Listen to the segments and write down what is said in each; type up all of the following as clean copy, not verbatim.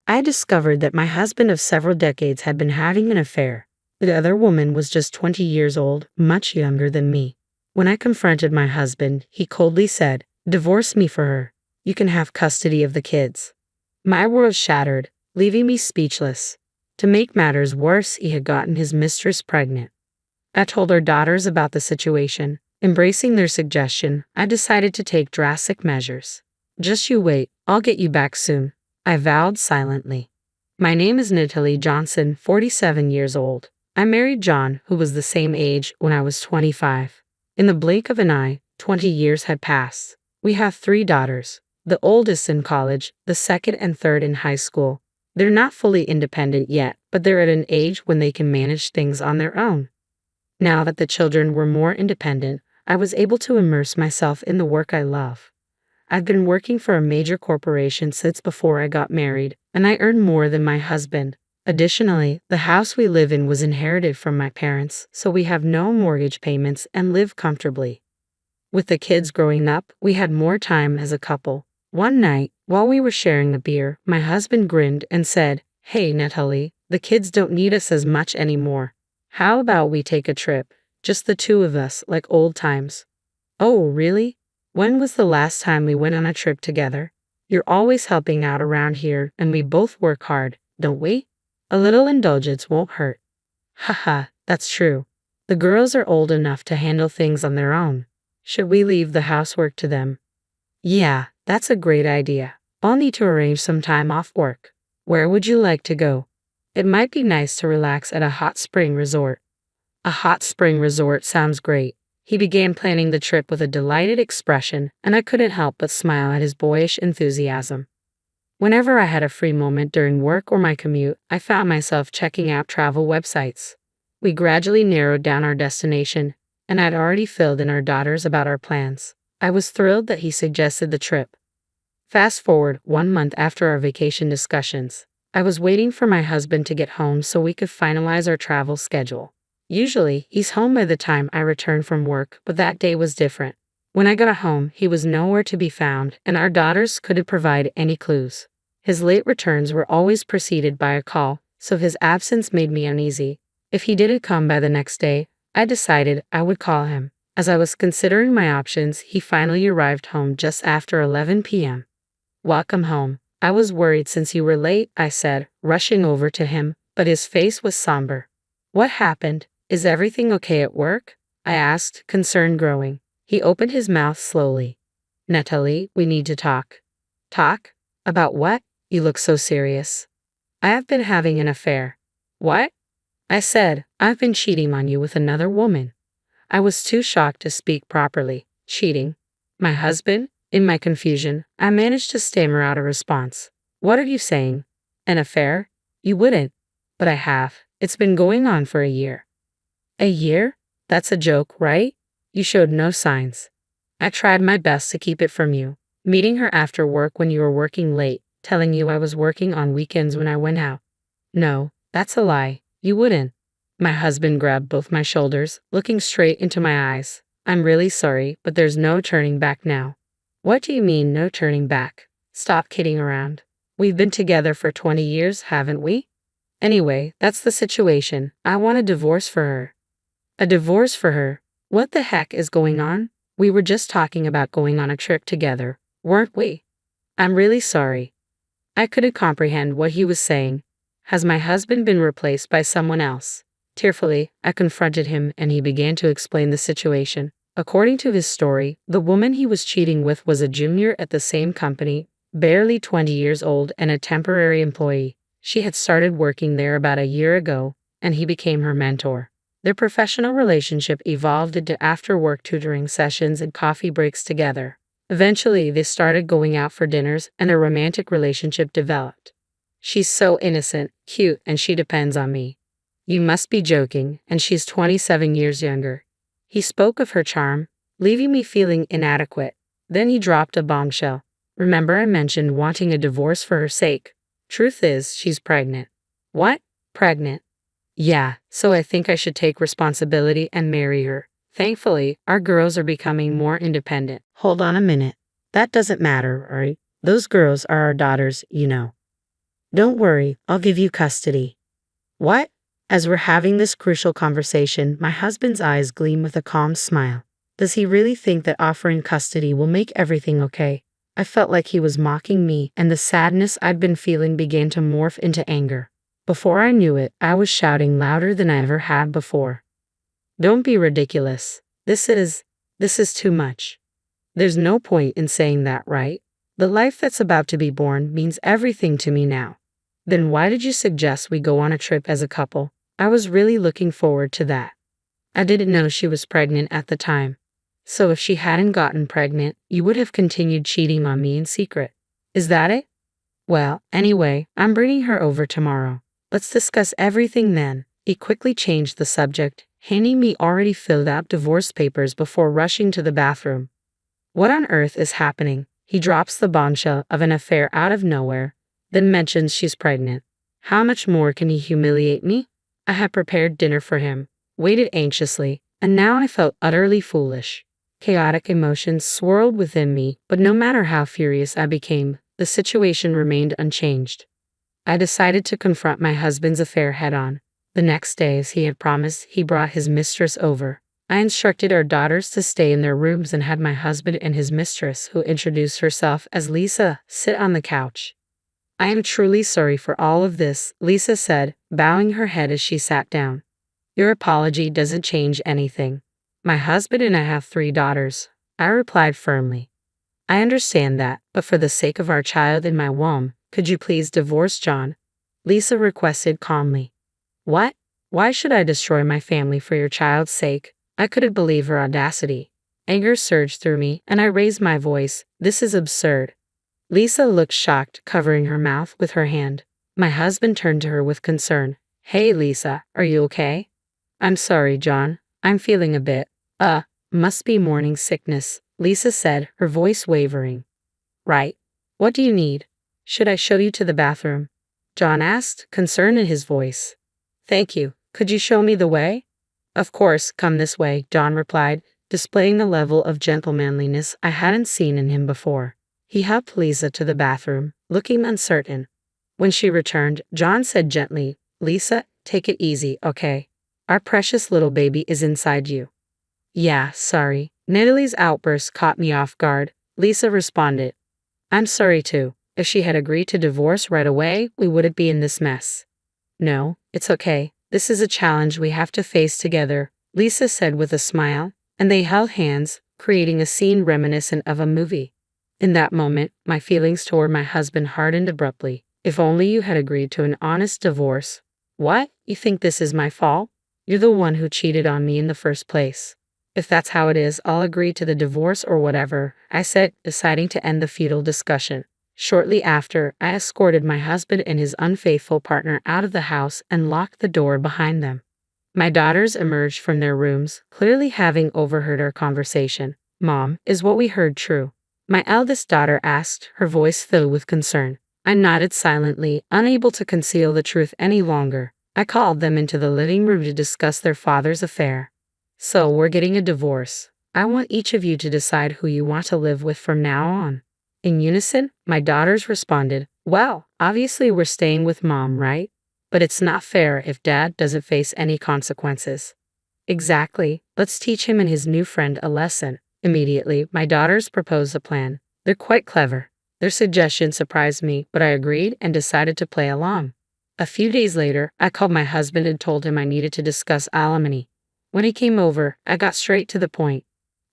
I discovered that my husband of several decades had been having an affair. The other woman was just 20 years old, much younger than me. When I confronted my husband, he coldly said, "Divorce me for her. You can have custody of the kids." My world shattered, leaving me speechless. To make matters worse, he had gotten his mistress pregnant. I told our daughters about the situation. Embracing their suggestion, I decided to take drastic measures. "Just you wait, I'll get you back soon," I vowed silently. My name is Natalie Johnson, 47 years old. I married John, who was the same age when I was 25. In the blink of an eye, 20 years had passed. We have 3 daughters, the oldest in college, the second and third in high school. They're not fully independent yet, but they're at an age when they can manage things on their own. Now that the children were more independent, I was able to immerse myself in the work I love. I've been working for a major corporation since before I got married, and I earn more than my husband. Additionally, the house we live in was inherited from my parents, so we have no mortgage payments and live comfortably. With the kids growing up, we had more time as a couple. One night, while we were sharing a beer, my husband grinned and said, "Hey, Natalie, the kids don't need us as much anymore. How about we take a trip? Just the 2 of us, like old times." "Oh, really? When was the last time we went on a trip together? You're always helping out around here, and we both work hard, don't we? A little indulgence won't hurt." "Haha, that's true. The girls are old enough to handle things on their own. Should we leave the housework to them?" "Yeah, that's a great idea. I'll need to arrange some time off work. Where would you like to go?" "It might be nice to relax at a hot spring resort." "A hot spring resort sounds great." He began planning the trip with a delighted expression, and I couldn't help but smile at his boyish enthusiasm. Whenever I had a free moment during work or my commute, I found myself checking out travel websites. We gradually narrowed down our destination, and I'd already filled in our daughters about our plans. I was thrilled that he suggested the trip. Fast forward 1 month after our vacation discussions. I was waiting for my husband to get home so we could finalize our travel schedule. Usually, he's home by the time I return from work, but that day was different. When I got home, he was nowhere to be found, and our daughters couldn't provide any clues. His late returns were always preceded by a call, so his absence made me uneasy. If he didn't come by the next day, I decided I would call him. As I was considering my options, he finally arrived home just after 11 p.m. "Welcome home. I was worried since you were late," I said, rushing over to him, but his face was somber. "What happened? Is everything okay at work?" I asked, concern growing. He opened his mouth slowly. "Natalie, we need to talk." "Talk? About what? You look so serious." "I have been having an affair." "What?" I said, "I've been cheating on you with another woman." I was too shocked to speak properly. "Cheating? My husband?" In my confusion, I managed to stammer out a response. "What are you saying? An affair? You wouldn't." "But I have. It's been going on for a year." "A year? That's a joke, right? You showed no signs." "I tried my best to keep it from you. Meeting her after work when you were working late, telling you I was working on weekends when I went out." "No, that's a lie. You wouldn't." My husband grabbed both my shoulders, looking straight into my eyes. "I'm really sorry, but there's no turning back now." "What do you mean, no turning back? Stop kidding around. We've been together for 20 years, haven't we? Anyway, that's the situation. I want a divorce for her." "A divorce for her? What the heck is going on? We were just talking about going on a trip together, weren't we?" "I'm really sorry." I couldn't comprehend what he was saying. Has my husband been replaced by someone else? Tearfully, I confronted him and he began to explain the situation. According to his story, the woman he was cheating with was a junior at the same company, barely 20 years old and a temporary employee. She had started working there about a year ago, and he became her mentor. Their professional relationship evolved into after-work tutoring sessions and coffee breaks together. Eventually, they started going out for dinners and a romantic relationship developed. "She's so innocent, cute, and she depends on me." "You must be joking, and she's 27 years younger." He spoke of her charm, leaving me feeling inadequate. Then he dropped a bombshell. "Remember I mentioned wanting a divorce for her sake? Truth is, she's pregnant." "What? Pregnant?" "Yeah, so I think I should take responsibility and marry her. Thankfully, our girls are becoming more independent." "Hold on a minute. That doesn't matter, right? Those girls are our daughters, you know." Don't worry, I'll give you custody. What? As we're having this crucial conversation, my husband's eyes gleam with a calm smile. Does he really think that offering custody will make everything okay? I felt like he was mocking me, and the sadness I'd been feeling began to morph into anger. Before I knew it, I was shouting louder than I ever had before. Don't be ridiculous. This is too much. There's no point in saying that, right? The life that's about to be born means everything to me now. Then why did you suggest we go on a trip as a couple? I was really looking forward to that. I didn't know she was pregnant at the time. So if she hadn't gotten pregnant, you would have continued cheating on me in secret. Is that it? Well, anyway, I'm bringing her over tomorrow. Let's discuss everything then. He quickly changed the subject, handing me already filled out divorce papers before rushing to the bathroom. What on earth is happening? He drops the bombshell of an affair out of nowhere, then mentions she's pregnant. How much more can he humiliate me? I had prepared dinner for him, waited anxiously, and now I felt utterly foolish. Chaotic emotions swirled within me, but no matter how furious I became, the situation remained unchanged. I decided to confront my husband's affair head-on. The next day, as he had promised, he brought his mistress over. I instructed our daughters to stay in their rooms and had my husband and his mistress, who introduced herself as Lisa, sit on the couch. I am truly sorry for all of this, Lisa said, bowing her head as she sat down. Your apology doesn't change anything. My husband and I have 3 daughters, I replied firmly. I understand that, but for the sake of our child in my womb, could you please divorce John? Lisa requested calmly. What? Why should I destroy my family for your child's sake? I couldn't believe her audacity. Anger surged through me, and I raised my voice. This is absurd. Lisa looked shocked, covering her mouth with her hand. My husband turned to her with concern. Hey Lisa, are you okay? I'm sorry, John. I'm feeling a bit, must be morning sickness, Lisa said, her voice wavering. Right. What do you need? Should I show you to the bathroom? John asked, concern in his voice. Thank you. Could you show me the way? Of course, come this way, John replied, displaying a level of gentlemanliness I hadn't seen in him before. He helped Lisa to the bathroom, looking uncertain. When she returned, John said gently, Lisa, take it easy, okay? Our precious little baby is inside you. Yeah, sorry. Natalie's outburst caught me off guard, Lisa responded. I'm sorry too. If she had agreed to divorce right away, we wouldn't be in this mess. No, it's okay. This is a challenge we have to face together, Lisa said with a smile, and they held hands, creating a scene reminiscent of a movie. In that moment, my feelings toward my husband hardened abruptly. If only you had agreed to an honest divorce. What? You think this is my fault? You're the one who cheated on me in the first place. If that's how it is, I'll agree to the divorce or whatever, I said, deciding to end the futile discussion. Shortly after, I escorted my husband and his unfaithful partner out of the house and locked the door behind them. My daughters emerged from their rooms, clearly having overheard our conversation. Mom, is what we heard true? My eldest daughter asked, her voice filled with concern. I nodded silently, unable to conceal the truth any longer. I called them into the living room to discuss their father's affair. So we're getting a divorce. I want each of you to decide who you want to live with from now on. In unison, my daughters responded, well, obviously we're staying with Mom, right? But it's not fair if Dad doesn't face any consequences. Exactly. Let's teach him and his new friend a lesson. Immediately, my daughters proposed a plan. They're quite clever. Their suggestion surprised me, but I agreed and decided to play along. A few days later, I called my husband and told him I needed to discuss alimony. When he came over, I got straight to the point.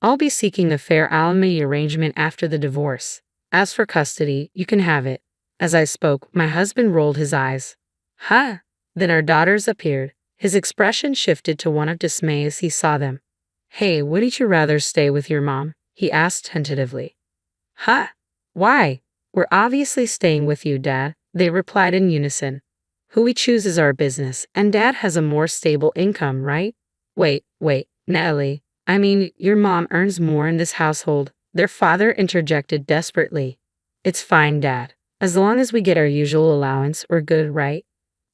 I'll be seeking a fair alimony arrangement after the divorce. As for custody, you can have it. As I spoke, my husband rolled his eyes. Huh? Then our daughters appeared. His expression shifted to one of dismay as he saw them. Hey, wouldn't you rather stay with your mom? He asked tentatively. Huh? Why? We're obviously staying with you, Dad, they replied in unison. Who we choose is our business, and Dad has a more stable income, right? Wait, Natalie. I mean, your mom earns more in this household, their father interjected desperately. It's fine, Dad. As long as we get our usual allowance, we're good, right?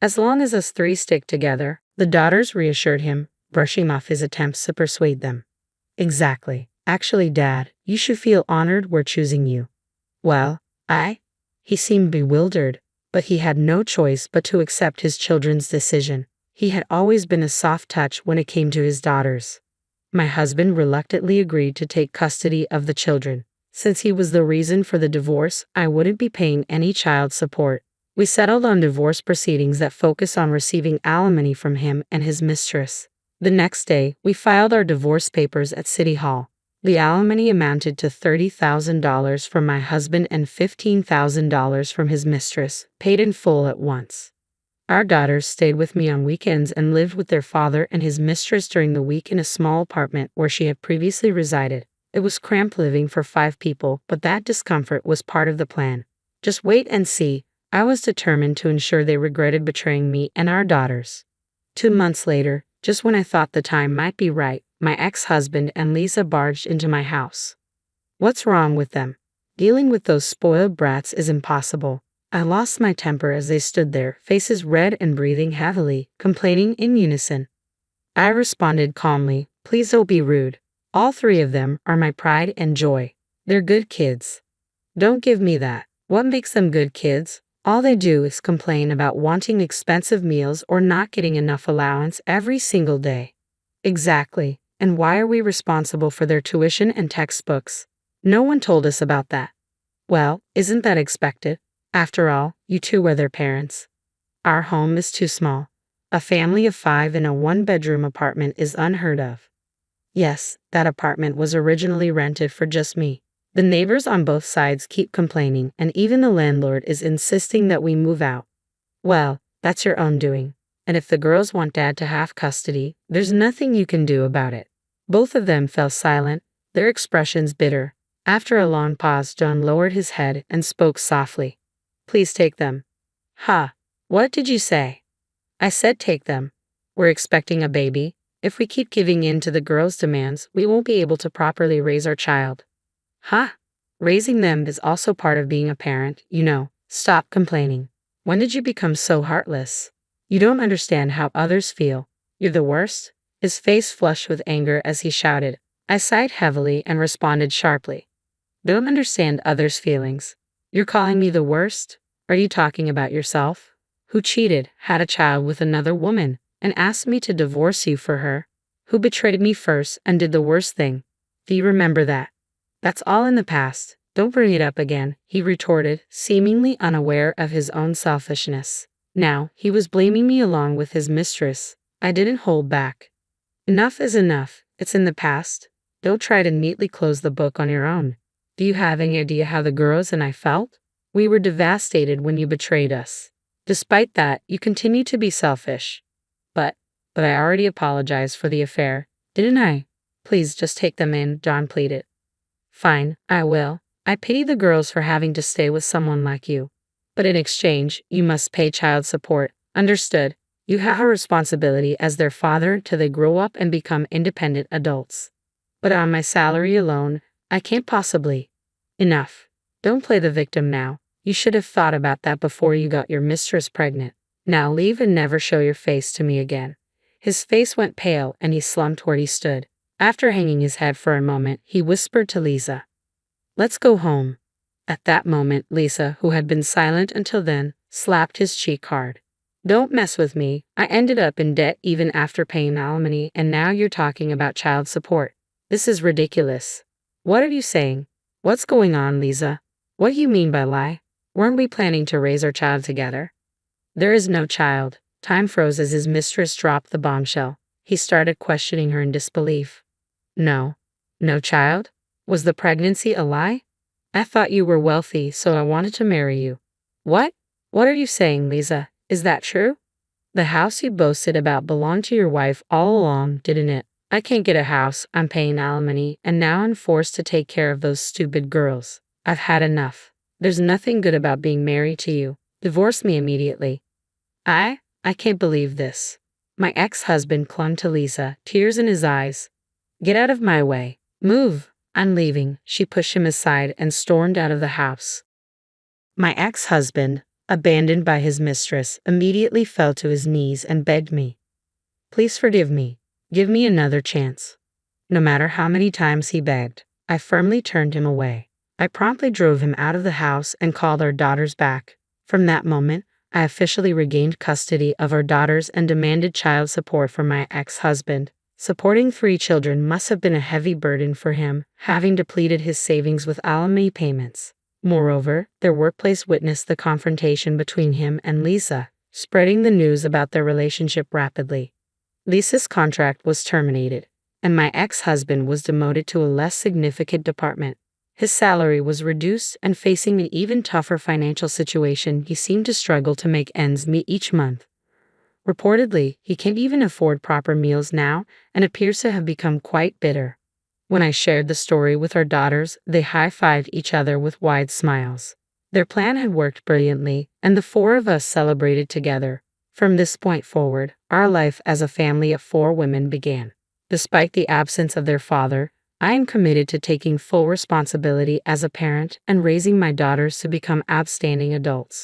As long as us 3 stick together, the daughters reassured him, brushing off his attempts to persuade them. Exactly. Actually, Dad, you should feel honored we're choosing you. Well, He seemed bewildered. But he had no choice but to accept his children's decision. He had always been a soft touch when it came to his daughters. My husband reluctantly agreed to take custody of the children. Since he was the reason for the divorce, I wouldn't be paying any child support. We settled on divorce proceedings that focus on receiving alimony from him and his mistress. The next day, we filed our divorce papers at City Hall. The alimony amounted to $30,000 from my husband and $15,000 from his mistress, paid in full at once. Our daughters stayed with me on weekends and lived with their father and his mistress during the week in a small apartment where she had previously resided. It was cramped living for 5 people, but that discomfort was part of the plan. Just wait and see. I was determined to ensure they regretted betraying me and our daughters. 2 months later, just when I thought the time might be right, my ex-husband and Lisa barged into my house. What's wrong with them? Dealing with those spoiled brats is impossible. I lost my temper as they stood there, faces red and breathing heavily, complaining in unison. I responded calmly, please don't be rude. All 3 of them are my pride and joy. They're good kids. Don't give me that. What makes them good kids? All they do is complain about wanting expensive meals or not getting enough allowance every single day. Exactly. And why are we responsible for their tuition and textbooks? No one told us about that. Well, isn't that expected? After all, you 2 were their parents. Our home is too small. A family of 5 in a 1-bedroom apartment is unheard of. Yes, that apartment was originally rented for just me. The neighbors on both sides keep complaining, and even the landlord is insisting that we move out. Well, that's your own doing. And if the girls want Dad to have custody, there's nothing you can do about it. Both of them fell silent, their expressions bitter. After a long pause, John lowered his head and spoke softly. Please take them. Ha! What did you say? I said take them. We're expecting a baby. If we keep giving in to the girls' demands, we won't be able to properly raise our child. Huh? Raising them is also part of being a parent, you know. Stop complaining. When did you become so heartless? You don't understand how others feel. You're the worst. His face flushed with anger as he shouted. I sighed heavily and responded sharply. Don't understand others' feelings. You're calling me the worst? Are you talking about yourself? Who cheated, had a child with another woman, and asked me to divorce you for her? Who betrayed me first and did the worst thing? Do you remember that? That's all in the past. Don't bring it up again, he retorted, seemingly unaware of his own selfishness. Now, he was blaming me along with his mistress. I didn't hold back. Enough is enough. It's in the past. Don't try to neatly close the book on your own. Do you have any idea how the girls and I felt? We were devastated when you betrayed us. Despite that, you continue to be selfish. But I already apologized for the affair, didn't I? Please just take them in, John pleaded. Fine, I will. I pity the girls for having to stay with someone like you. But in exchange, you must pay child support. Understood? You have a responsibility as their father till they grow up and become independent adults. But on my salary alone, I can't possibly. Enough. Don't play the victim now. You should have thought about that before you got your mistress pregnant. Now leave and never show your face to me again. His face went pale and he slumped where he stood. After hanging his head for a moment, he whispered to Lisa, Let's go home. At that moment, Lisa, who had been silent until then, slapped his cheek hard. Don't mess with me. I ended up in debt even after paying alimony, and now you're talking about child support. This is ridiculous. What are you saying? What's going on, Lisa? What do you mean by lie? Weren't we planning to raise our child together? There is no child. Time froze as his mistress dropped the bombshell. He started questioning her in disbelief. No. No child? Was the pregnancy a lie? I thought you were wealthy, so I wanted to marry you. What? What are you saying, Lisa? Is that true? The house you boasted about belonged to your wife all along, didn't it? I can't get a house, I'm paying alimony, and now I'm forced to take care of those stupid girls. I've had enough. There's nothing good about being married to you. Divorce me immediately. I can't believe this. My ex-husband clung to Lisa, tears in his eyes. Get out of my way. Move. I'm leaving. She pushed him aside and stormed out of the house. My ex-husband, abandoned by his mistress, immediately fell to his knees and begged me. Please forgive me. Give me another chance. No matter how many times he begged, I firmly turned him away. I promptly drove him out of the house and called our daughters back. From that moment, I officially regained custody of our daughters and demanded child support from my ex-husband. Supporting 3 children must have been a heavy burden for him, having depleted his savings with alimony payments. Moreover, their workplace witnessed the confrontation between him and Lisa, spreading the news about their relationship rapidly. Lisa's contract was terminated, and my ex-husband was demoted to a less significant department. His salary was reduced, and facing an even tougher financial situation, he seemed to struggle to make ends meet each month. Reportedly, he can't even afford proper meals now and appears to have become quite bitter. When I shared the story with our daughters, they high-fived each other with wide smiles. Their plan had worked brilliantly, and the 4 of us celebrated together. From this point forward, our life as a family of 4 women began. Despite the absence of their father, I am committed to taking full responsibility as a parent and raising my daughters to become upstanding adults.